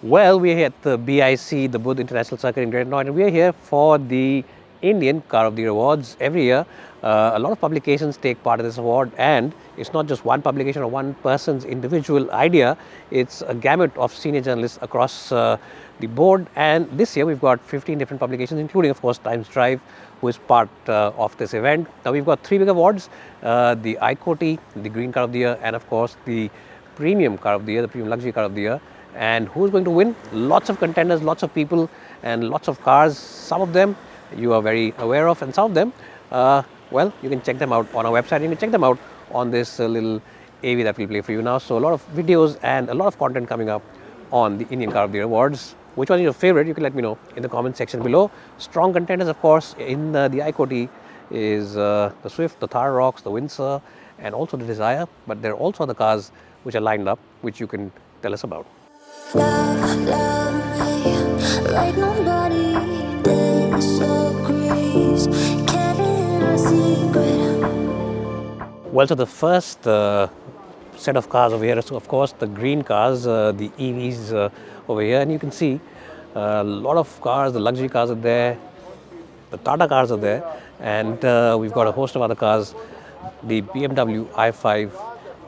Well, we're here at the BIC, the Booth International Circuit in Greater Noida, and we're here for the Indian Car of the Year Awards. Every year, a lot of publications take part in this award, and it's not just one publication or one person's individual idea, it's a gamut of senior journalists across the board. And this year, we've got 15 different publications, including, of course, Times Drive, who is part of this event. Now, we've got three big awards, the ICOTY, the Green Car of the Year, and of course, the Premium Car of the Year, the Premium Luxury Car of the Year. And who's going to win? Lots of contenders, lots of people, and lots of cars. Some of them you are very aware of, and some of them, well, you can check them out on our website. You can check them out on this little AV that we'll play for you now. So a lot of videos and a lot of content coming up on the Indian Car of the Year Awards. Which one is your favorite? You can let me know in the comment section below. Strong contenders, of course, in the ICOTY is the Swift, the Thar Roxx, the Windsor, and also the Dzire. But there are also other cars which are lined up, which you can tell us about. Love me like nobody disagrees. Keeping a secret. Well, so the first set of cars over here is, of course, the green cars, the EVs over here. And you can see a lot of cars, the luxury cars are there, the Tata cars are there, and we've got a host of other cars. The BMW i5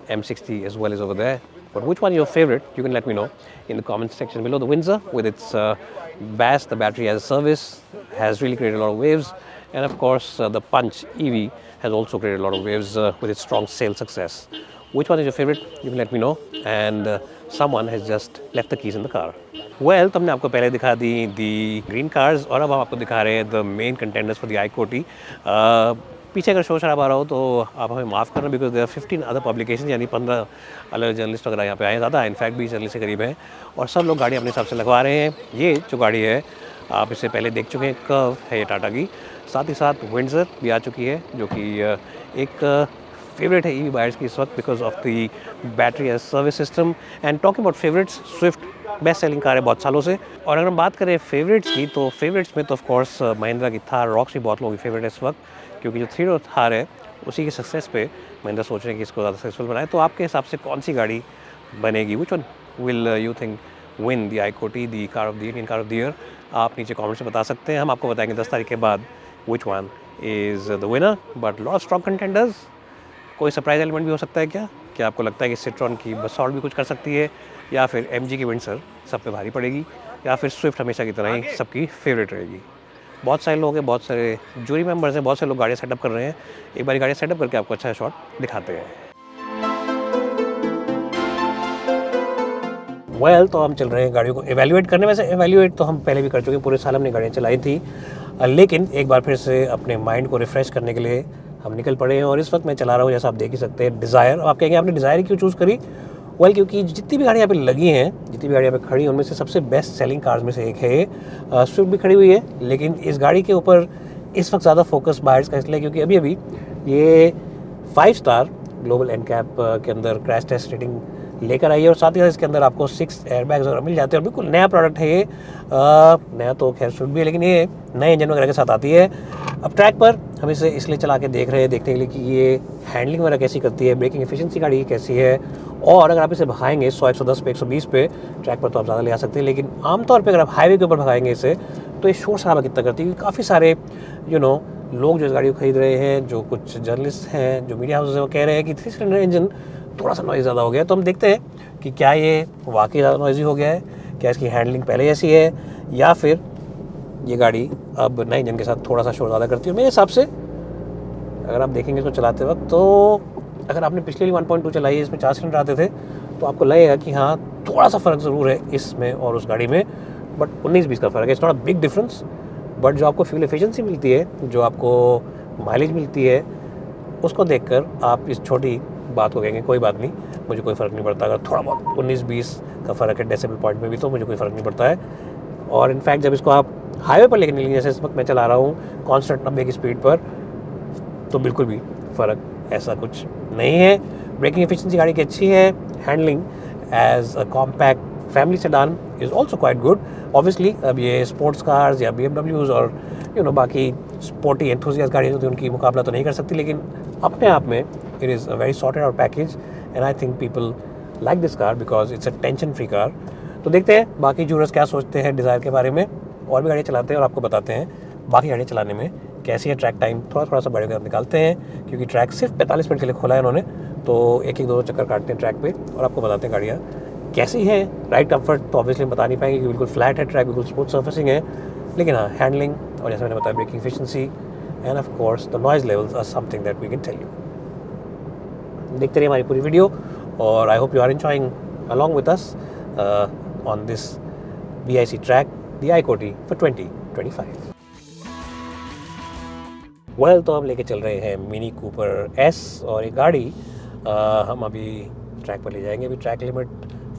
M60 as well is over there. But which one is your favorite? You can let me know in the comments section below. The Windsor with its BAS, the battery as a service, has really created a lot of waves. And of course, the Punch EV has also created a lot of waves with its strong sales success. Which one is your favorite? You can let me know. And someone has just left the keys in the car. Well, तो हमने आपको पहले दिखा दी the green cars और अब हम आपको दिखा रहे हैं the main contenders for the ICOTY. पीछे अगर शोर शराबा रहा हो तो आप हमें माफ़ करना, because there are 15 other publication, यानी 15 अलग जर्नलिस्ट वगैरह यहाँ पे आए, ज़्यादा इनफैक्ट 20 जर्नलिस्ट के करीब हैं, और सब लोग गाड़ी अपने हिसाब से लगवा रहे हैं. ये जो गाड़ी है आप इससे पहले देख चुके हैं, कर्व है ये टाटा की. साथ ही साथ विंडसर भी आ चुकी है, जो कि एक फेवरेट है ईवी बायर्स की इस वक्त because of the battery as service system. And talking about favourites, Swift best selling car है बहुत सालों से. और अगर हम बात करें फेवरेट्स की, तो फेवरेट्स में तो ऑफ कोर्स महिंद्रा की थार रॉक्स भी बहुत लोगों की फेवरेट है इस वक्त, क्योंकि जो 3-डोर थार है उसी की सक्सेस पे महिंद्रा सोच रहे हैं कि इसको ज़्यादा सक्सेसफुल बनाए. तो आपके हिसाब से कौन सी गाड़ी बनेगी? Which one will you think win the ICOTY, the car of the Indian car of the year? आप नीचे कमेंट्स में बता सकते हैं. हम आपको बताएंगे 10 तारीख के बाद which one is the winner. But lot of strong contenders. कोई सरप्राइज एलिमेंट भी हो सकता है क्या आपको लगता है कि सिट्रॉन की बसॉल्ट भी कुछ कर सकती है, या फिर MG की विंडसर सब पे भारी पड़ेगी, या फिर स्विफ्ट हमेशा की तरह ही सबकी फेवरेट रहेगी? बहुत सारे लोग हैं, बहुत सारे जूरी मेंबर्स हैं, बहुत सारे लोग गाड़ियाँ सेटअप कर रहे हैं. एक बार गाड़ियाँ सेटअप करके आपको अच्छा शॉट दिखाते हैं. वेल, तो हम चल रहे हैं गाड़ियों को एवेल्यूएट करने. वैसे एवेल्यूएट तो हम पहले भी कर चुके हैं, पूरे साल हमने गाड़ियाँ चलाई थी, लेकिन एक बार फिर से अपने माइंड को रिफ़्रेश करने के लिए हम निकल पड़े हैं. और इस वक्त मैं चला रहा हूँ, जैसा आप देख ही सकते हैं, डिज़ायर. आप कहेंगे आपने डिज़ायर क्यों चूज़ करी? वेल, क्योंकि जितनी भी गाड़ियाँ यहाँ पे लगी हैं, जितनी भी गाड़ियाँ यहाँ पे खड़ी हैं, उनमें से सबसे बेस्ट सेलिंग कार्स में से एक है ये. स्विफ्ट भी खड़ी हुई है, लेकिन इस गाड़ी के ऊपर इस वक्त ज़्यादा फोकस बायर्स का इसलिए क्योंकि अभी ये 5 स्टार ग्लोबल एनकैप के अंदर क्रैश टेस्ट रेटिंग लेकर आई है, और साथ ही साथ इसके अंदर आपको 6 एयरबैग्स वगैरह मिल जाते हैं. और बिल्कुल नया प्रोडक्ट है ये. नया तो खैर स्विफ्ट भी है, लेकिन ये नए इंजन वगैरह के साथ आती है. अब ट्रैक पर हम इसे इसलिए चला के देख रहे हैं, देखने के लिए कि ये हैंडलिंग वगैरह कैसी करती है, ब्रेकिंग एफिशिएंसी गाड़ी की कैसी है. और अगर आप इसे भगाएंगे 100, 110 पे, 120 पे ट्रैक पर तो आप ज़्यादा ले आ सकते हैं, लेकिन आमतौर पर अगर आप हाईवे के ऊपर भगाएंगे इसे, तो ये शोर शराबा कितना करती है. काफ़ी सारे लोग जो इस गाड़ी को खरीद रहे हैं, जो कुछ जर्नलिस्ट हैं, जो मीडिया हाउसेस हैं, वो कह रहे हैं कि 3 सिलेंडर इंजन थोड़ा सा नॉइज़ ज़्यादा हो गया है. तो हम देखते हैं कि क्या ये वाकई ज़्यादा नॉइज़ी हो गया है, क्या इसकी हैंडलिंग पहले जैसी है, या फिर ये गाड़ी अब नए इंजन के साथ थोड़ा सा शोर ज़्यादा करती है. मेरे हिसाब से अगर आप देखेंगे इसको चलाते वक्त, तो अगर आपने पिछले 1.2 चलाई है, इसमें 4 सिलेंडर आते थे, तो आपको लगेगा कि हाँ, थोड़ा सा फ़र्क ज़रूर है इसमें और उस गाड़ी में, बट 19-20 का फ़र्क है. It's not a big difference, but जो आपको फ्यूल एफिशिएंसी मिलती है, जो आपको माइलेज मिलती है, उसको देखकर आप इस छोटी बात को कहेंगे कोई बात नहीं, मुझे कोई फ़र्क नहीं पड़ता. अगर थोड़ा बहुत 19-20 का फ़र्क है डेसिबल पॉइंट में भी, तो मुझे कोई फ़र्क नहीं पड़ता है. और इनफैक्ट जब इसको आप हाईवे पर लेकर निकलेंगे, जैसे इस वक्त मैं चला रहा हूँ कॉन्स्टेंट 90 की स्पीड पर, तो बिल्कुल भी फ़र्क ऐसा कुछ नहीं है. ब्रेकिंग एफिशिएंसी गाड़ी की अच्छी है. Handling as a compact family sedan is also quite good. Obviously अब ये स्पोर्ट्स कार्स या BMWs और बाकी स्पोर्टी एंथुसियास्ट गाड़ियाँ होती हैं, उनकी मुकाबला तो नहीं कर सकती, लेकिन अपने आप में it is a very sorted out package, and I think people like this car because it's a tension free car. तो देखते हैं बाकी जूरर्स क्या सोचते हैं डिज़ायर के बारे में, और भी गाड़ियाँ चलाते हैं और आपको बताते हैं बाकी गाड़ियाँ चलाने में कैसी है। ट्रैक टाइम थोड़ा सा गाड़ियों के साथ निकालते हैं, क्योंकि ट्रैक सिर्फ 45 मिनट के लिए खोला है इन्होंने, तो एक दो चक्कर काटते हैं ट्रैक पे और आपको बताते हैं गाड़ियाँ कैसी है। राइड कंफर्ट तो ऑब्वियसली हम बता नहीं पाएंगे कि बिल्कुल फ्लैट है ट्रैक, बिल्कुल स्मूथ सर्फेसिंग है, लेकिन हाँ हैंडलिंग और जैसे मैंने बताया braking efficiency and of course the noise levels are something that we can tell you. देखते रहिए हमारी पूरी वीडियो और I hope you are enjoying along with us on this BIC track the I-40 for 2025। Well तो हम लेके चल रहे हैं मिनी कूपर S और एक गाड़ी हम अभी ट्रैक पर ले जाएंगे। अभी ट्रैक लिमिट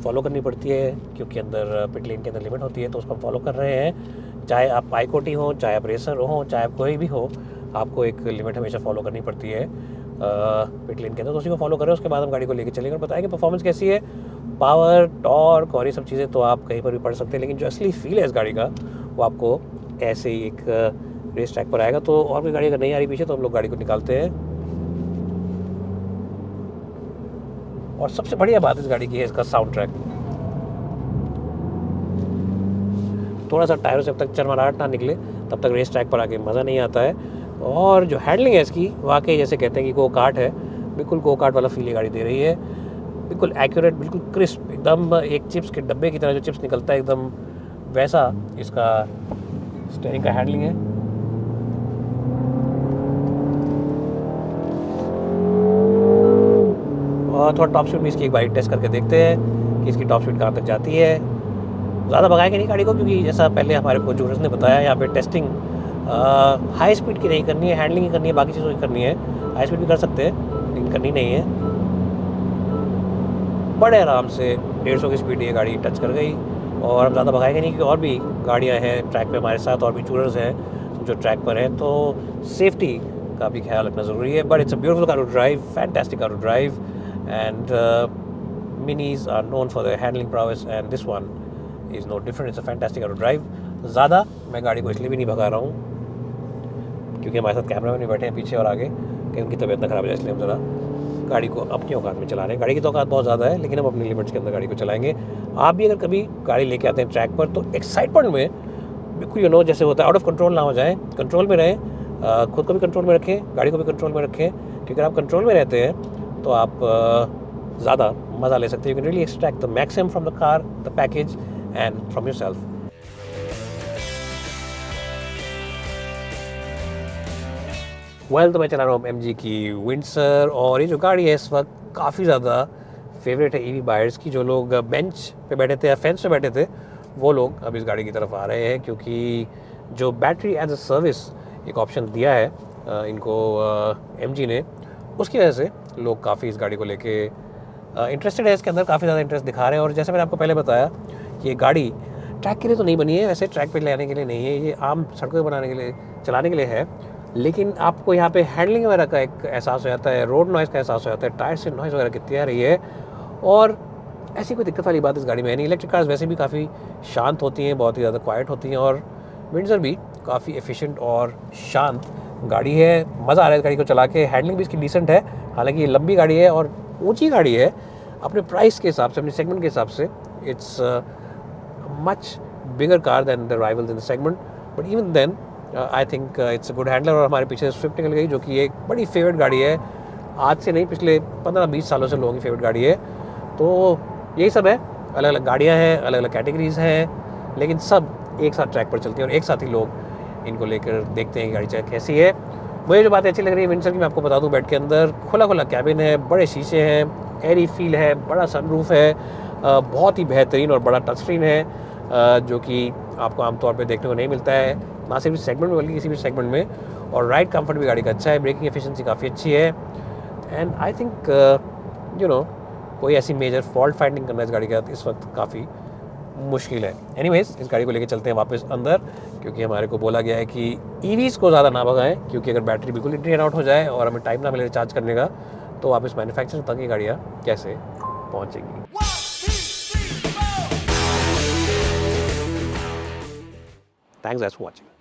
फॉलो करनी पड़ती है क्योंकि अंदर पिट लेन के अंदर लिमिट होती है, तो उसको हम फॉलो कर रहे हैं। चाहे आप I-40 हो, चाहे आप रेसर हो, चाहे आप कोई भी हो, आपको एक लिमिट हमेशा फॉलो करनी पड़ती है पिट लेन के अंदर, तो उसी को फॉलो करें। उसके बाद हम गाड़ी को लेके चलेंगे और बताएंगे परफॉर्मेंस कैसी है, पावर, टॉर्क और ये सब चीज़ें तो आप कहीं पर भी पढ़ सकते हैं, लेकिन जो असली फील है इस गाड़ी का वो आपको ऐसे ही एक रेस ट्रैक पर आएगा। तो और कोई गाड़ी अगर नहीं आ रही पीछे तो हम लोग गाड़ी को निकालते हैं। और सबसे बढ़िया बात इस गाड़ी की है इसका साउंड ट्रैक। थोड़ा सा टायरों से जब तक चरमराहट ना निकले तब तक रेस ट्रैक पर आके मज़ा नहीं आता है। और जो हैंडलिंग है इसकी वाकई जैसे कहते हैं कि गो कार्ट है, बिल्कुल गो कार्ट वाला फील ये गाड़ी दे रही है। बिल्कुल एक्यूरेट, बिल्कुल क्रिस्प, एकदम एक चिप्स के डब्बे की तरह जो चिप्स निकलता है एकदम वैसा इसका स्टीयरिंग का हैंडलिंग है। और थोड़ा टॉप स्पीड भी इसकी एक बार टेस्ट करके देखते हैं कि इसकी टॉप स्पीड कहाँ तक जाती है। ज़्यादा भगाएंगे नहीं गाड़ी को, क्योंकि जैसा पहले हमारे को जूरर्स ने बताया यहाँ पे टेस्टिंग हाई स्पीड की नहीं करनी है, हैंडलिंग ही करनी है, बाकी चीज़ों की करनी है। हाई स्पीड भी कर सकते हैं लेकिन करनी नहीं है। बड़े आराम से 150 की स्पीड ये गाड़ी टच कर गई और हम ज़्यादा भगाएंगे नहीं, क्योंकि और भी गाड़ियाँ हैं ट्रैक पे हमारे साथ, और भी टूरर्स हैं जो ट्रैक पर हैं, तो सेफ्टी का भी ख्याल रखना ज़रूरी है। But it's a beautiful car to drive, fantastic car to drive, and Minis are known for the handling prowess and this one is no different. It's a fantastic car to drive. ज़्यादा मैं गाड़ी को इसलिए भी नहीं भगा रहा हूँ क्योंकि हमारे साथ कैमरा में नहीं बैठे हैं पीछे और आगे, कि उनकी तबीयत ना ख़राब हो जाए, इसलिए हम ज़रा गाड़ी को अपनी औकात में चला रहे हैं। गाड़ी की तो औकात बहुत ज़्यादा है, लेकिन हम अपनी लिमिट्स के अंदर गाड़ी को चलाएंगे। आप भी अगर कभी गाड़ी लेके आते हैं ट्रैक पर तो एक्साइटमेंट में बिल्कुल जैसे होता है आउट ऑफ कंट्रोल ना हो जाए, कंट्रोल में रहें, खुद को भी कंट्रोल में रखें, गाड़ी को भी कंट्रोल में रखें, क्योंकि अगर आप कंट्रोल में रहते हैं तो आप ज़्यादा मज़ा ले सकते हैं। You can really extract the maximum from the car, the package and from yourself. Well तो मैं चला रहा हूँ MG की विंडसर, और ये जो गाड़ी है इस वक्त काफ़ी ज़्यादा फेवरेट है EV बायर्स की। जो लोग बेंच पे बैठे थे या फेंस पे बैठे थे वो लोग अब इस गाड़ी की तरफ आ रहे हैं, क्योंकि जो बैटरी एज अ सर्विस एक ऑप्शन दिया है इनको MG ने, उसकी वजह से लोग काफ़ी इस गाड़ी को लेके इंटरेस्टेड है, इसके अंदर काफ़ी ज़्यादा इंटरेस्ट दिखा रहे हैं। और जैसे मैंने आपको पहले बताया कि ये गाड़ी ट्रैक के लिए तो नहीं बनी है, वैसे ट्रैक पे ले आने के लिए नहीं है, ये आम सड़कों पर बनाने के लिए, चलाने के लिए है, लेकिन आपको यहाँ पे हैंडलिंग वगैरह का एक एहसास हो जाता है, रोड नॉइज़ का एहसास हो जाता है, टायर से नॉइज़ वगैरह कितनी आ रही है। और ऐसी कोई दिक्कत वाली बात इस गाड़ी में है नहीं। इलेक्ट्रिक कार्स वैसे भी काफ़ी शांत होती हैं, बहुत ही ज़्यादा क्वाइट होती हैं, और विंडसर भी काफ़ी एफिशिएंट और शांत गाड़ी है। मज़ा आ रहा है इस गाड़ी को चला के। हैंडलिंग भी इसकी डिसेंट है, हालांकि ये लंबी गाड़ी है और ऊँची गाड़ी है। अपने प्राइस के हिसाब से, अपने सेगमेंट के हिसाब से it's much bigger car than the rivals in the segment, but even then I think it's a good handler. और हमारे पीछे स्विफ्ट निकल गई, जो कि एक बड़ी फेवरेट गाड़ी है, आज से नहीं पिछले 15-20 सालों से लोगों की फेवरेट गाड़ी है। तो यही सब है, अलग अलग गाड़ियाँ हैं, अलग अलग कैटेगरीज़ हैं, लेकिन सब एक साथ ट्रैक पर चलती हैं और एक साथ ही लोग इनको लेकर देखते हैं कि गाड़ी चाहे कैसी है। मुझे जो बातें अच्छी लग रही है विंडसर की मैं आपको बता दूँ, बेड के अंदर खुला कैबिन है, बड़े शीशे हैं, एयरी फील है, बड़ा सनरूफ है, बहुत ही बेहतरीन और बड़ा टच स्क्रीन है, जो कि आपको आमतौर पे देखने को नहीं मिलता है, ना सिर्फ इस सेगमेंट में बल्कि किसी भी सेगमेंट में। और राइड कंफर्ट भी गाड़ी का अच्छा है, ब्रेकिंग एफिशिएंसी काफ़ी अच्छी है, एंड आई थिंक कोई ऐसी मेजर फॉल्ट फाइंडिंग करना इस गाड़ी के साथ इस वक्त काफ़ी मुश्किल है। एनीवेज, इस गाड़ी को लेकर चलते हैं वापस अंदर, क्योंकि हमारे को बोला गया है कि EVs को ज़्यादा ना भगाएं, क्योंकि अगर बैटरी बिल्कुल इन एंड आउट हो जाए और हमें टाइम ना मिले रिचार्ज करने का, तो वापस मैन्युफैक्चरिंग तक ये गाड़ियाँ कैसे पहुँचेंगी। Thanks guys for watching.